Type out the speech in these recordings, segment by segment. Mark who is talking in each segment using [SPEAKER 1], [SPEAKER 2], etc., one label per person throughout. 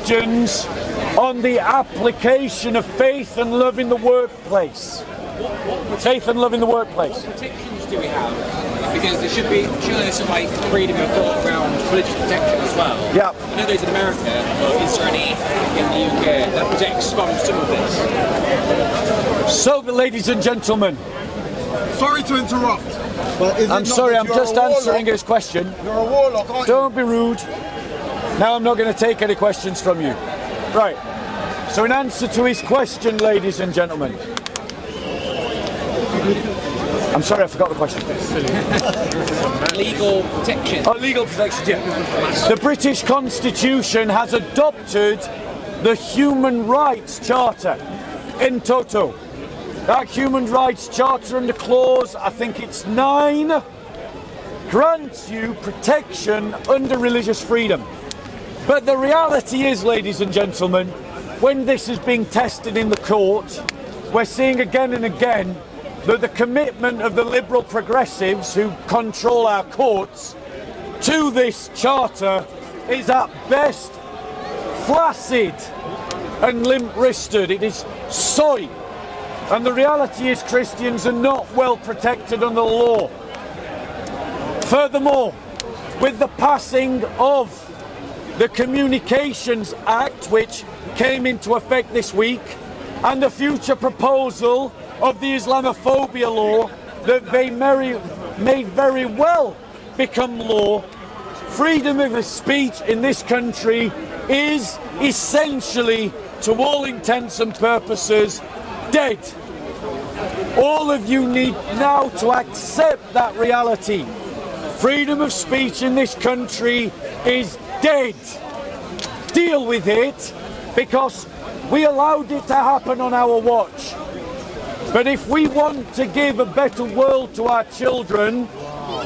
[SPEAKER 1] questions on the application of faith and love in the workplace. Faith and love in the workplace.
[SPEAKER 2] What protections do we have? Because there should be, surely there's some like freedom of thought around religious protection as well.
[SPEAKER 1] Yeah.
[SPEAKER 2] I know there's in America, but is there any in the UK that protects from some of this?
[SPEAKER 1] So, ladies and gentlemen,
[SPEAKER 3] sorry to interrupt, but is it
[SPEAKER 1] I'm sorry, I'm just answering his question.
[SPEAKER 3] You're a warlock, aren't you?
[SPEAKER 1] Don't be rude. Now I'm not going to take any questions from you. Right. So in answer to his question, ladies and gentlemen, I'm sorry, I forgot the question.
[SPEAKER 2] Legal protection.
[SPEAKER 1] Oh, legal protection, yeah. The British Constitution has adopted the Human Rights Charter in toto. That Human Rights Charter under clause, I think it's 9, grants you protection under religious freedom. But the reality is, ladies and gentlemen, when this is being tested in the court, we're seeing again and again that the commitment of the liberal progressives who control our courts to this charter is at best flaccid and limp-wristed. It is soy. And the reality is Christians are not well protected under the law. Furthermore, with the passing of the Communications Act, which came into effect this week, and the future proposal of the Islamophobia law that may very well become law, freedom of speech in this country is essentially, to all intents and purposes, dead. All of you need now to accept that reality. Freedom of speech in this country is dead. Deal with it, because we allowed it to happen on our watch. But if we want to give a better world to our children,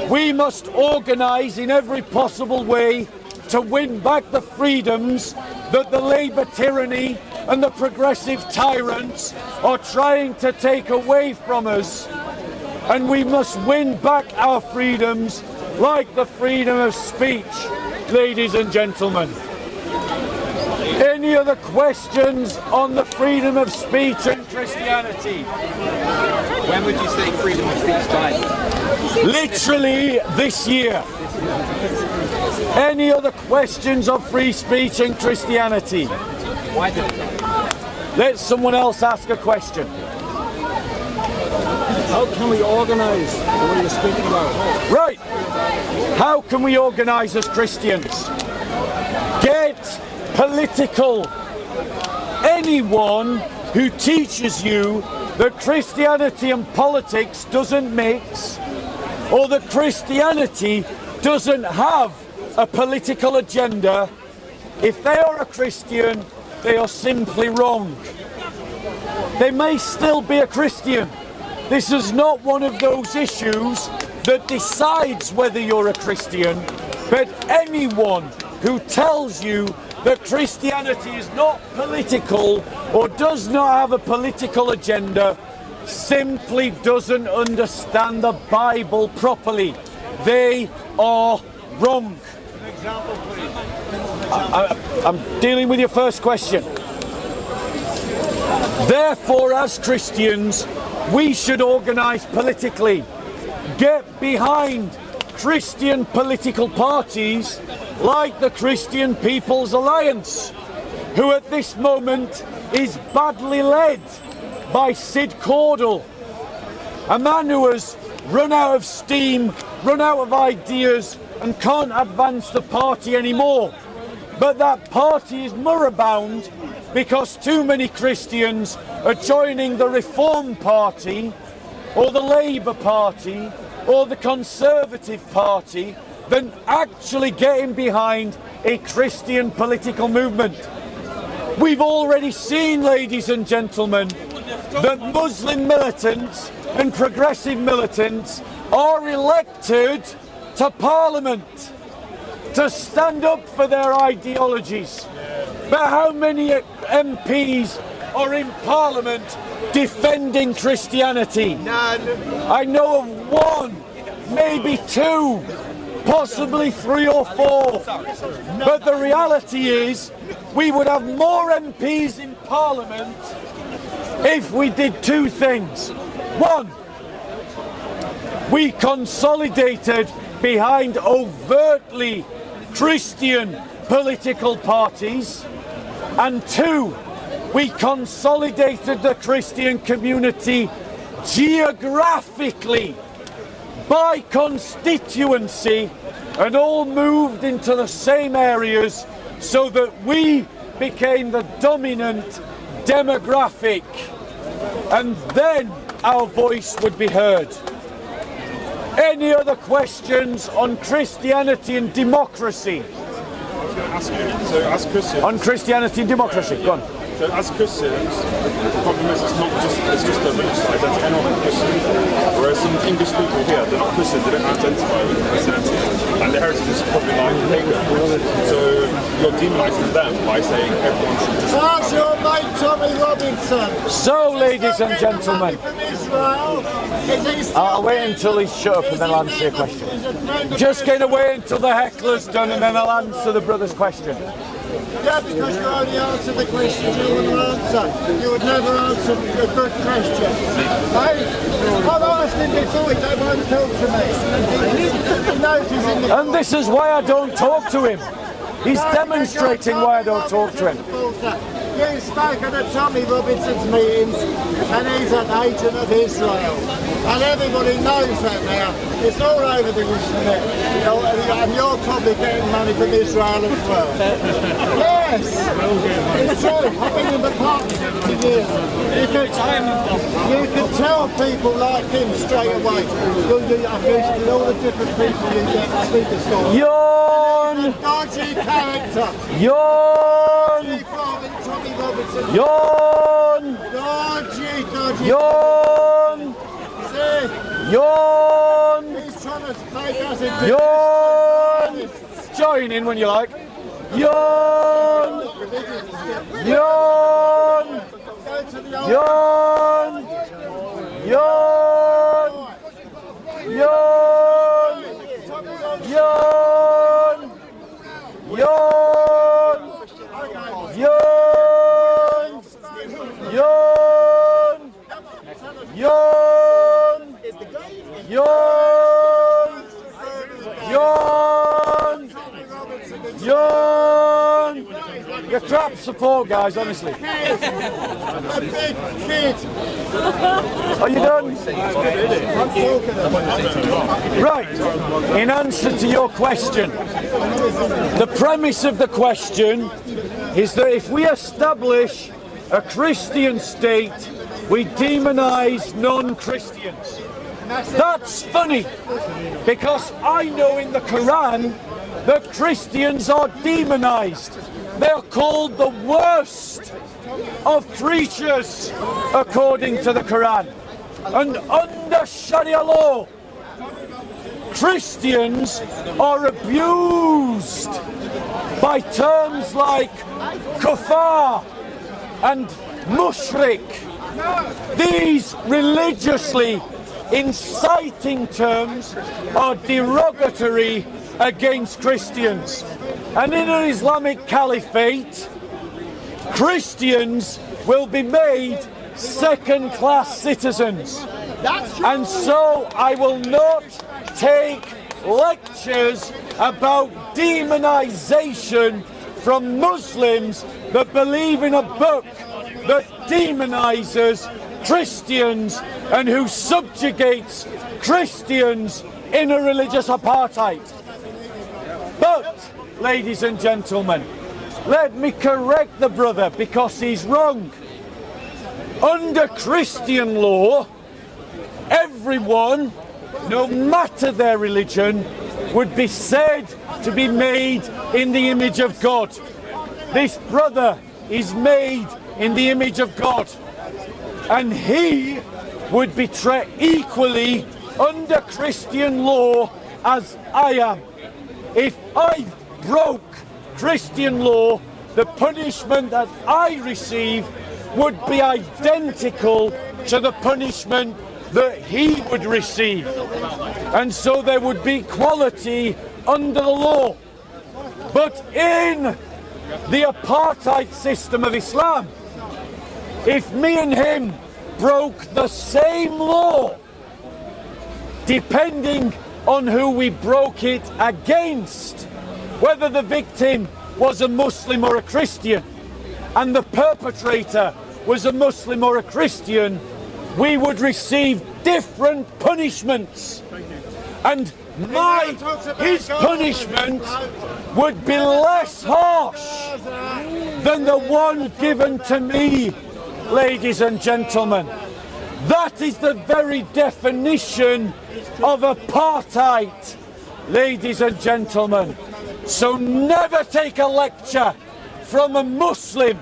[SPEAKER 1] we must organise in every possible way to win back the freedoms that the Labour tyranny and the progressive tyrants are trying to take away from us. And we must win back our freedoms, like the freedom of speech, ladies and gentlemen. Any other questions on the freedom of speech and Christianity?
[SPEAKER 2] When would you say freedom of speech died?
[SPEAKER 1] Literally this year. Any other questions of free speech and Christianity?
[SPEAKER 2] Why did it?
[SPEAKER 1] Let someone else ask a question.
[SPEAKER 3] How can we organise what you're speaking about?
[SPEAKER 1] Right. How can we organise as Christians? Get political. Anyone who teaches you that Christianity and politics doesn't mix, or that Christianity doesn't have a political agenda, if they are a Christian, they are simply wrong. They may still be a Christian. This is not one of those issues that decides whether you're a Christian, but anyone who tells you that Christianity is not political or does not have a political agenda simply doesn't understand the Bible properly. They are wrong.
[SPEAKER 3] An example, please.
[SPEAKER 1] I'm dealing with your first question. Therefore, as Christians, we should organise politically. Get behind Christian political parties like the Christian People's Alliance, who at this moment is badly led by Sid Cordell, a man who has run out of steam, run out of ideas, and can't advance the party anymore. But that party is moribund because too many Christians are joining the Reform Party or the Labour Party or the Conservative Party than actually getting behind a Christian political movement. We've already seen, ladies and gentlemen, that Muslim militants and progressive militants are elected to Parliament to stand up for their ideologies. But how many MPs are in Parliament defending Christianity?
[SPEAKER 3] None.
[SPEAKER 1] I know of one, maybe two, possibly 3 or 4. But the reality is, we would have more MPs in Parliament if we did 2 things. 1, we consolidated behind overtly Christian political parties, and 2, we consolidated the Christian community geographically by constituency and all moved into the same areas so that we became the dominant demographic, and then our voice would be heard. Any other questions on Christianity and democracy?
[SPEAKER 4] Ask you, so as Christians,
[SPEAKER 1] On Christianity and democracy, go on.
[SPEAKER 4] so as Christians, the problem is it's just a religious identity. They're not Christian. Whereas some English people here, they're not Christian, they don't identify with Christianity. And their heritage is probably like pagan. So you're demonising them by saying everyone should just...
[SPEAKER 5] How's your mate Tommy Robinson?
[SPEAKER 1] So, ladies and gentlemen,
[SPEAKER 5] From Israel? Is he still
[SPEAKER 1] I'll wait until he's shut up and then I'll answer your question.
[SPEAKER 5] He's a friend of
[SPEAKER 1] Just going to wait until the heckler's done and then I'll answer the brother's question.
[SPEAKER 5] Yeah, because you only answer the questions you would answer. You would never answer a good question. Hey, I've asked him before, he won't talk to me. He knows he's in the...
[SPEAKER 1] And this is why I don't talk to him. He's demonstrating why I don't talk to him.
[SPEAKER 5] You've spoken at Tommy Robinson's meetings, and he's an agent of Israel. And everybody knows that now. It's all over the internet. You know, and you're probably getting money from Israel as well. Yes! It's true. I've been in the park 60 years. You can tell people like him straight away. I've listed all the different people you get to speak to school.
[SPEAKER 1] Yawn!
[SPEAKER 5] Dodgy character.
[SPEAKER 1] Yawn!
[SPEAKER 5] Tommy Robinson.
[SPEAKER 1] Yawn!
[SPEAKER 5] Dodgy.
[SPEAKER 1] Yawn!
[SPEAKER 5] See?
[SPEAKER 1] Yawn!
[SPEAKER 5] He's trying to make us into
[SPEAKER 1] Yawn! Join in when you like. Yawn! Yawn!
[SPEAKER 5] Go to the old
[SPEAKER 1] Yawn! Yawn! Yawn! Yawn! Yawn! Yawn! Yawn! Yawn! Yawn! Yawn! Yawn! You're crap support, guys, honestly.
[SPEAKER 5] a big kid.
[SPEAKER 1] Are you done? Right. In answer to your question, the premise of the question is that if we establish a Christian state, we demonize non-Christians. That's funny, because I know in the Quran that Christians are demonized. They're called the worst of creatures according to the Quran. And under Sharia law, Christians are abused by terms like kafar and mushrik. These religiously inciting terms are derogatory against Christians. And in an Islamic caliphate, Christians will be made second-class citizens. And so I will not take lectures about demonization from Muslims that believe in a book that demonizes Christians and who subjugates Christians in a religious apartheid. But, ladies and gentlemen, let me correct the brother because he's wrong. Under Christian law, everyone, no matter their religion, would be said to be made in the image of God. This brother is made in the image of God, and he would be treated equally under Christian law as I am. If I broke Christian law, the punishment that I receive would be identical to the punishment that he would receive. And so there would be equality under the law. But in the apartheid system of Islam, if me and him broke the same law, depending on who we broke it against, whether the victim was a Muslim or a Christian, and the perpetrator was a Muslim or a Christian, we would receive different punishments. And his punishment would be less harsh than the one given to me, ladies and gentlemen. That is the very definition of apartheid, ladies and gentlemen. So never take a lecture from a Muslim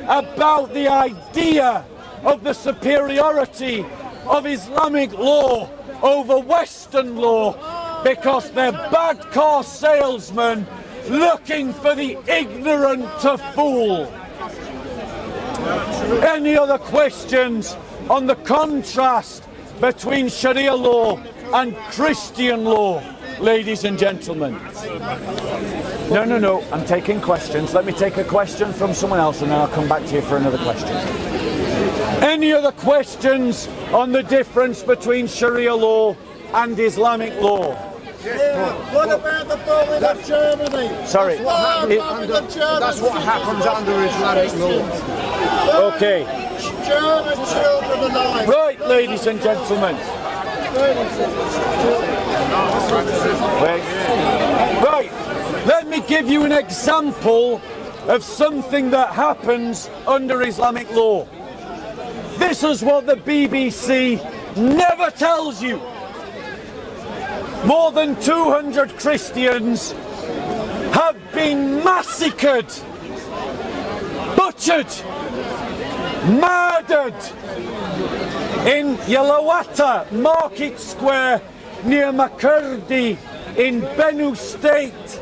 [SPEAKER 1] about the idea of the superiority of Islamic law over Western law, because they're bad car salesmen looking for the ignorant to fool. Any other questions on the contrast between Sharia law and Christian law, ladies and gentlemen? No, I'm taking questions. Let me take a question from someone else and then I'll come back to you for another question. Any other questions on the difference between Sharia law and Islamic law?
[SPEAKER 5] Yeah. What about the bombing of Germany?
[SPEAKER 1] Sorry.
[SPEAKER 3] That's what happens under Islamic law.
[SPEAKER 1] Okay.
[SPEAKER 5] German children alive.
[SPEAKER 1] Right, ladies and gentlemen. Right. Let me give you an example of something that happens under Islamic law. This is what the BBC never tells you. More than 200 Christians have been massacred, butchered, murdered in Yalawata Market Square near Makurdi in Benue State.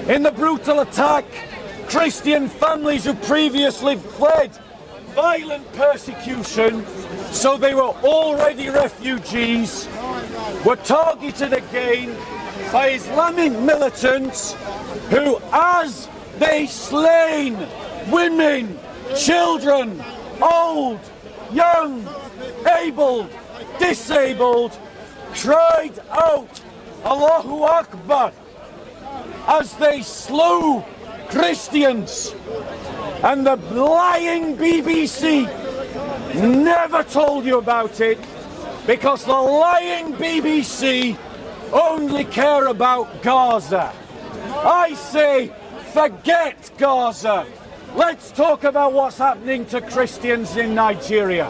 [SPEAKER 1] In the brutal attack, Christian families who previously fled violent persecution, so they were already refugees, were targeted again by Islamic militants who, as they slain women, children, old, young, able, disabled, cried out Allahu Akbar as they slew Christians. And the lying BBC never told you about it, because the lying BBC only care about Gaza. I say, forget Gaza. Let's talk about what's happening to Christians in Nigeria.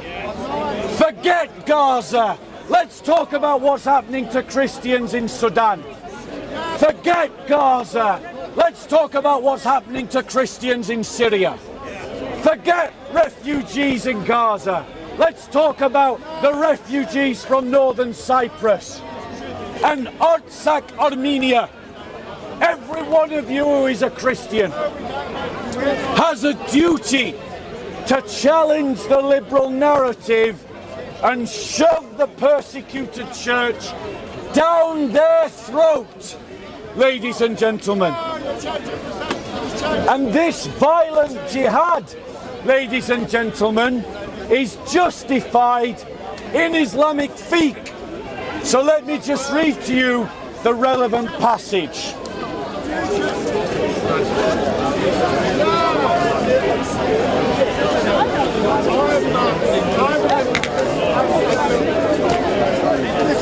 [SPEAKER 1] Forget Gaza. Let's talk about what's happening to Christians in Sudan. Forget Gaza. Let's talk about what's happening to Christians in Syria. Forget refugees in Gaza. Let's talk about the refugees from northern Cyprus and Artsakh, Armenia. Every one of you who is a Christian has a duty to challenge the liberal narrative and shove the persecuted church down their throat, ladies and gentlemen. And this violent jihad, ladies and gentlemen, is justified in Islamic fiqh. So let me just read to you the relevant passage.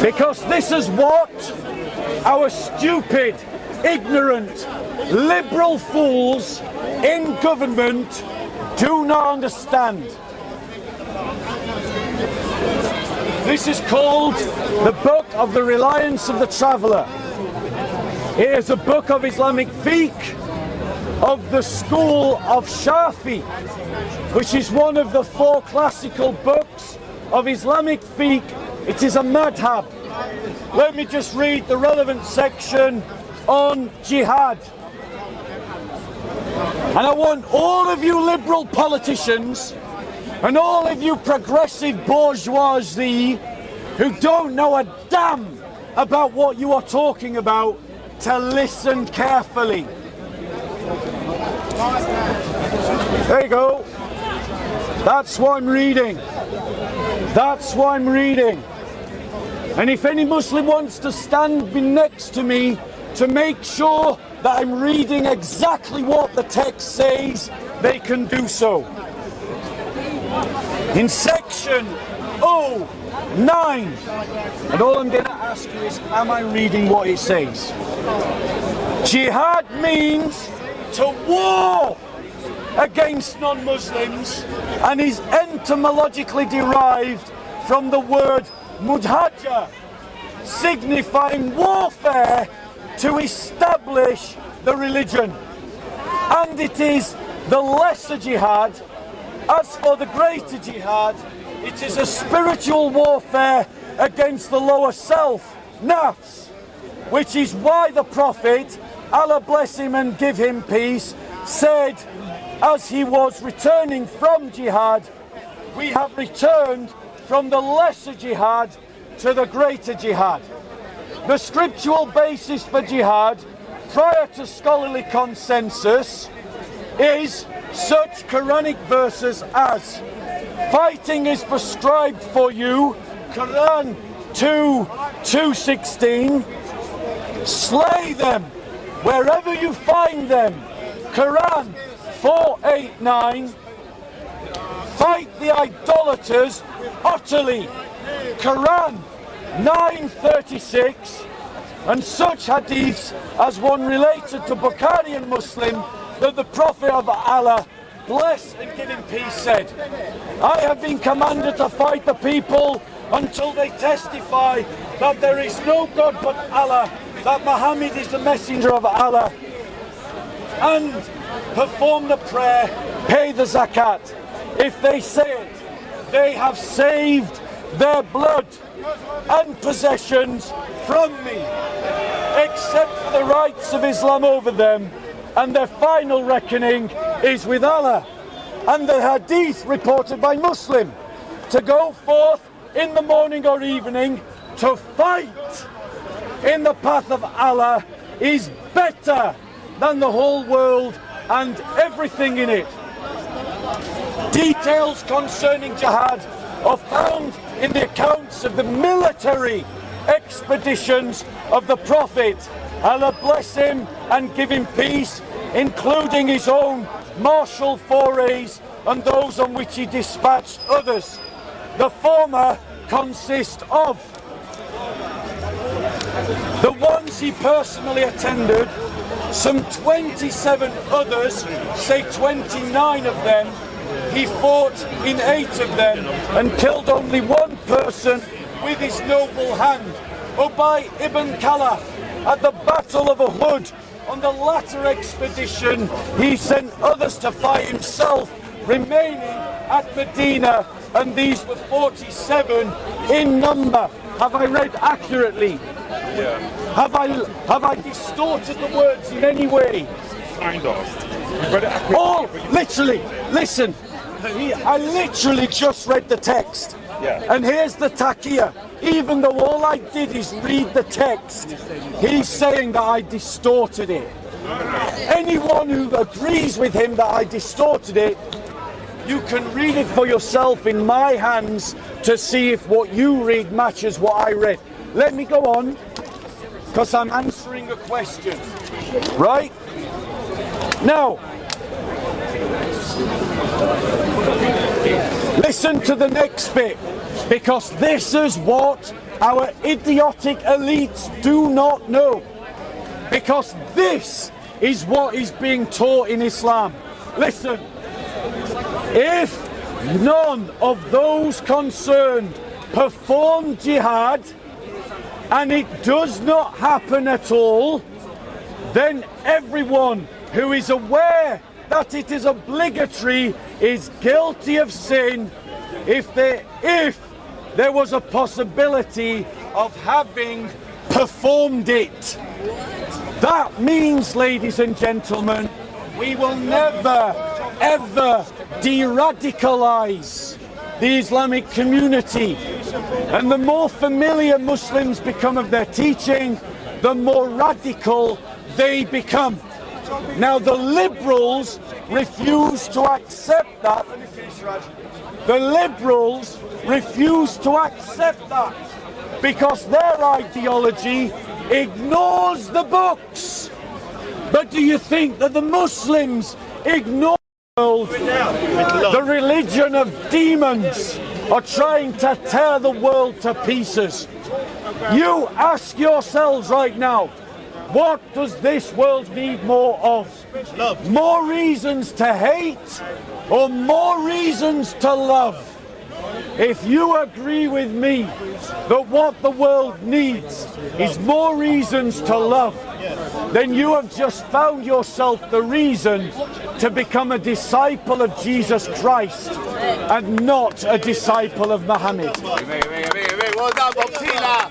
[SPEAKER 1] Because this is what our stupid, ignorant, liberal fools in government do not understand. This is called the Book of the Reliance of the Traveller. It is a book of Islamic fiqh of the school of Shafi, which is one of the 4 classical books of Islamic fiqh. It is a madhab. Let me just read the relevant section on jihad. And I want all of you liberal politicians and all of you progressive bourgeoisie who don't know a damn about what you are talking about to listen carefully. There you go. That's what I'm reading. That's what I'm reading. And if any Muslim wants to stand next to me to make sure that I'm reading exactly what the text says, they can do so. In section 09, and all I'm going to ask you is, am I reading what it says? Jihad means to war against non-Muslims and is etymologically derived from the word mudhaja, signifying warfare to establish the religion. And it is the lesser jihad. As for the greater jihad, it is a spiritual warfare against the lower self, nafs, which is why the Prophet, Allah bless him and give him peace, said as he was returning from jihad, we have returned from the lesser jihad to the greater jihad. The scriptural basis for jihad, prior to scholarly consensus, is such Quranic verses as fighting is prescribed for you, Quran 2:16, slay them wherever you find them, Quran 4:8-9, fight the idolaters utterly, Quran 9:36, and such hadiths as one related to Bukhari and Muslim that the Prophet of Allah, bless and give him peace, said, I have been commanded to fight the people until they testify that there is no God but Allah, that Muhammad is the messenger of Allah, and perform the prayer, pay the zakat. If they say it, they have saved their blood and possessions from me, except for the rights of Islam over them, and their final reckoning is with Allah. And the hadith reported by Muslim, to go forth in the morning or evening to fight in the path of Allah is better than the whole world and everything in it. Details concerning jihad are found in the accounts of the military expeditions of the Prophet, Allah bless him and give him peace, including his own martial forays and those on which he dispatched others. The former consist of the ones he personally attended, some 27 others, say 29 of them, he fought in 8 of them and killed only one person with his noble hand, Ubay ibn Khalaf, at the Battle of Uhud. On the latter expedition, he sent others to fight himself, remaining at Medina, and these were 47 in number. Have I read accurately?
[SPEAKER 4] Yeah.
[SPEAKER 1] Have I distorted the words in any way?
[SPEAKER 4] Kind of. You read it accurately,
[SPEAKER 1] Oh,
[SPEAKER 4] but you-
[SPEAKER 1] literally, listen. I literally just read the text.
[SPEAKER 4] Yeah.
[SPEAKER 1] And here's the taqiyya. Even though all I did is read the text, he's saying that I distorted it. Anyone who agrees with him that I distorted it, you can read it for yourself in my hands to see if what you read matches what I read. Let me go on, because I'm answering a question. Right? Now, listen to the next bit, because this is what our idiotic elites do not know. Because this is what is being taught in Islam. Listen, if none of those concerned perform jihad, and it does not happen at all, then everyone who is aware that it is obligatory is guilty of sin if there was a possibility of having performed it. That means, ladies and gentlemen, we will never, ever de-radicalize the Islamic community. And the more familiar Muslims become of their teaching, the more radical they become. Now the liberals refuse to accept that. The liberals refuse to accept that because their ideology ignores the books. But do you think that the Muslims ignore the religion of demons are trying to tear the world to pieces? You ask yourselves right now, what does this world need more of? Love. More reasons to hate or more reasons to love? If you agree with me that what the world needs is more reasons to love, then you have just found yourself the reason to become a disciple of Jesus Christ and not a disciple of Muhammad.
[SPEAKER 6] Well done, Bob Sealer.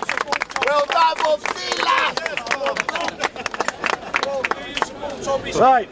[SPEAKER 6] Well done, Bob Sealer.
[SPEAKER 1] Right.